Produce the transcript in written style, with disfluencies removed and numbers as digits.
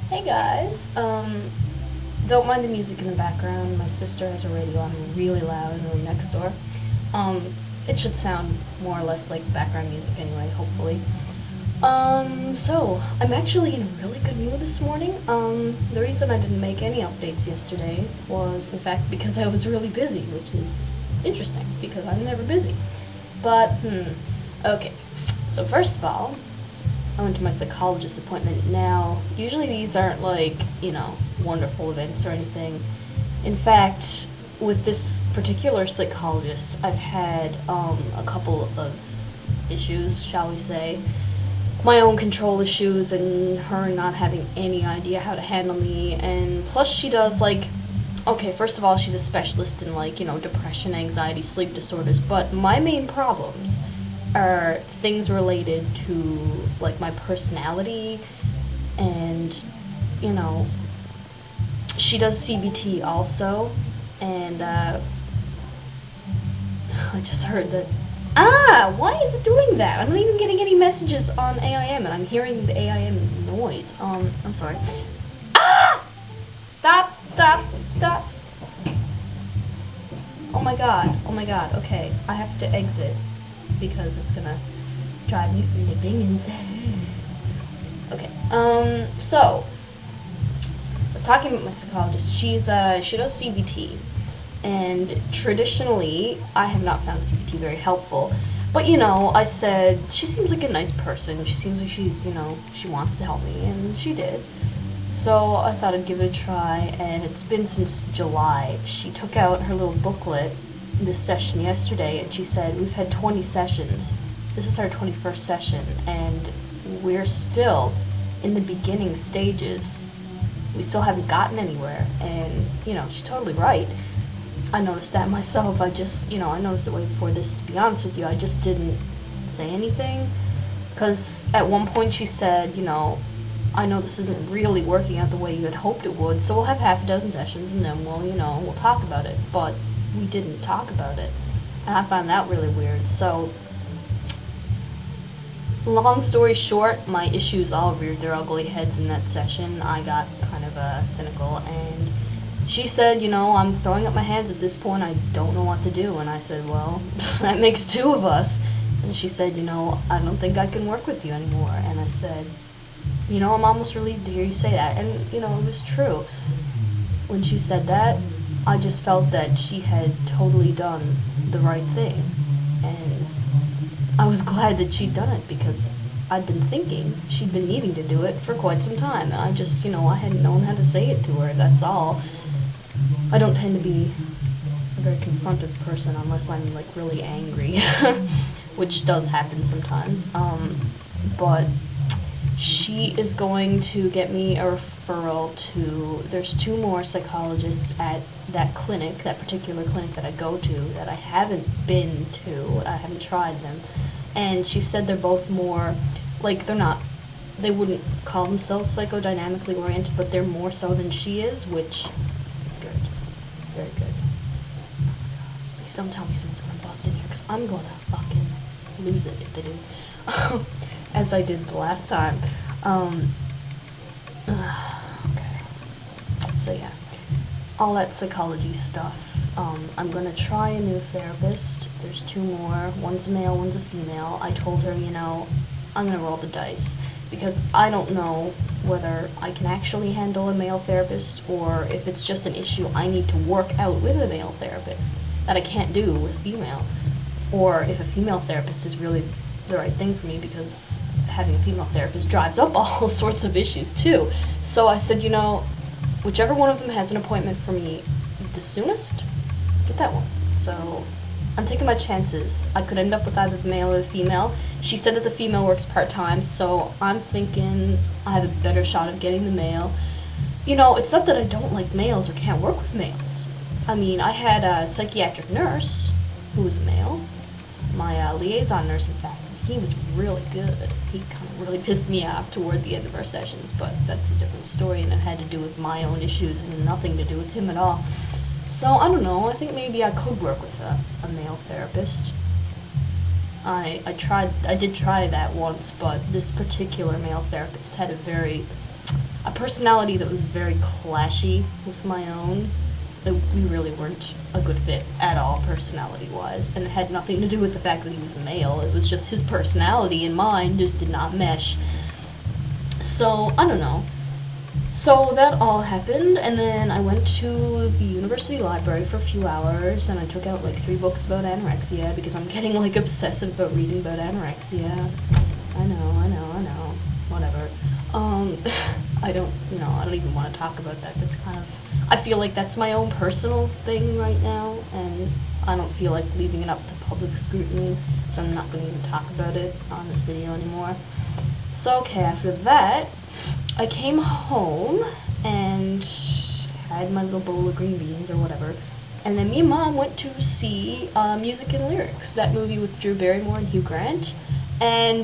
Hey guys, don't mind the music in the background. My sister has a radio on really loud in the room next door. Um, it should sound more or less like background music anyway, hopefully. So, I'm actually in a really good mood this morning. The reason I didn't make any updates yesterday was, in fact, because I was really busy, which is interesting, because I'm never busy. But, okay. So first of all, I went to my psychologist appointment. Now, usually these aren't like, wonderful events or anything. In fact, with this particular psychologist, I've had a couple of issues, shall we say. My own control issues and her not having any idea how to handle me. And plus she does okay, first of all, she's a specialist in depression, anxiety, sleep disorders. But my main problems are things related to my personality, and she does CBT also, and I just heard that why is it doing that? I'm not even getting any messages on AIM, and I'm hearing the AIM noise. I'm sorry. Stop. Oh my god, okay, I have to exit because it's gonna drive me flipping insane. Okay, so I was talking with my psychologist. She does CBT, and traditionally I have not found CBT very helpful. But I said she seems like a nice person. She seems like she's she wants to help me, and she did. So I thought I'd give it a try, and it's been since July. She took out her little booklet this session yesterday, and she said, we've had 20 sessions. This is our 21st session, and we're still in the beginning stages. We still haven't gotten anywhere, and, she's totally right. I noticed that myself. I noticed it way before this, to be honest with you. I just didn't say anything, because at one point she said, I know this isn't really working out the way you had hoped it would, so we'll have half a dozen sessions, and then we'll talk about it. But we didn't talk about it, and I found that really weird. So, long story short, my issues all reared their ugly heads in that session. I got kind of cynical, and she said, I'm throwing up my hands at this point. I don't know what to do. And I said, well, that makes two of us. And she said, I don't think I can work with you anymore. And I said, I'm almost relieved to hear you say that. And, it was true. When she said that, I just felt that she had totally done the right thing. And I was glad that she'd done it, because I'd been thinking she'd been needing to do it for quite some time. I just, I hadn't known how to say it to her, that's all. I don't tend to be a very confrontive person unless I'm, really angry, which does happen sometimes. But she is going to get me a referral to, there's two more psychologists at that clinic, that particular clinic that I go to, that I haven't been to. I haven't tried them. And she said they're both more, they wouldn't call themselves psychodynamically oriented, but they're more so than she is, which is good. Very good. Please don't tell me someone's gonna bust in here, because I'm gonna fucking lose it if they do. As I did the last time. Okay. So yeah, all that psychology stuff. I'm gonna try a new therapist. There's two more. One's a male, one's a female. I told her, I'm gonna roll the dice, because I don't know whether I can actually handle a male therapist, or if it's just an issue I need to work out with a male therapist that I can't do with female, or if a female therapist is really the right thing for me, because having a female therapist drives up all sorts of issues too. So I said, whichever one of them has an appointment for me the soonest, get that one. So I'm taking my chances. I could end up with either the male or the female. She said that the female works part-time, so I'm thinking I have a better shot of getting the male. It's not that I don't like males or can't work with males. I mean, I had a psychiatric nurse who was a male. My liaison nurse, in fact, he was really good. He kind of really pissed me off toward the end of our sessions, but that's a different story, and it had to do with my own issues and nothing to do with him at all. So, I don't know, I think maybe I could work with a male therapist. I did try that once, but this particular male therapist had a very a personality that was very clashy with my own. We really weren't a good fit at all, personality-wise, and it had nothing to do with the fact that he was a male. It was just his personality and mine just did not mesh. So, I don't know. So that all happened, and then I went to the university library for a few hours, and I took out like 3 books about anorexia, because I'm getting like obsessive about reading about anorexia. I know, whatever. I don't even want to talk about that. That's kind of, I feel like that's my own personal thing right now, and I don't feel like leaving it up to public scrutiny, so I'm not going to even talk about it on this video anymore. So, okay, after that, I came home and had my little bowl of green beans or whatever, and then me and Mom went to see Music and Lyrics, that movie with Drew Barrymore and Hugh Grant, and